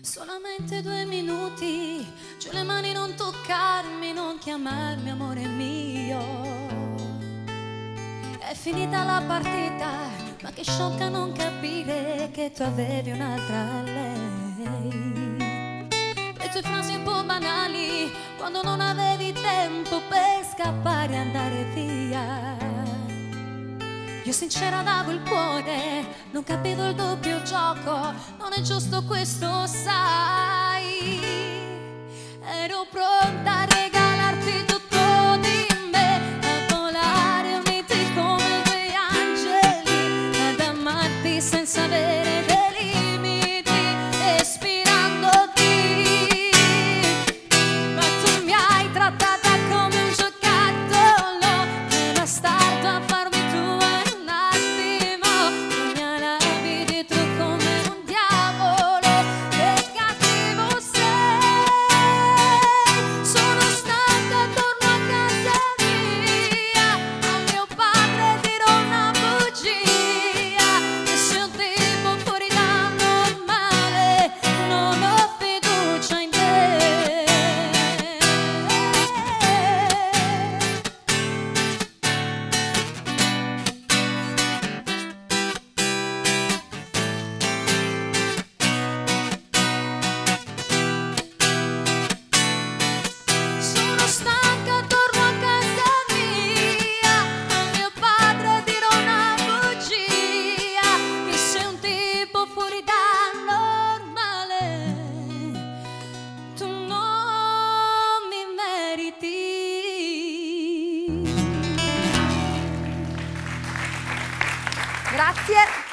Solamente 2 minuti, giù le mani, non toccarmi, non chiamarmi amore mio. È finita la partita, ma che sciocca non capire che tu avevi un'altra lei. Le tue frasi un po' banali, quando non avevi tempo per scappare e andare via. Io sincera davo il cuore, non capivo il doppio gioco, non è giusto questo, sai. Ero pronta a regalarti tutto di me, a volare uniti come 2 angeli, ad amarti senza avere dei limiti, ispirandoti. Ma tu mi hai trattata come un giocattolo, è bastardo a farmi Grazie.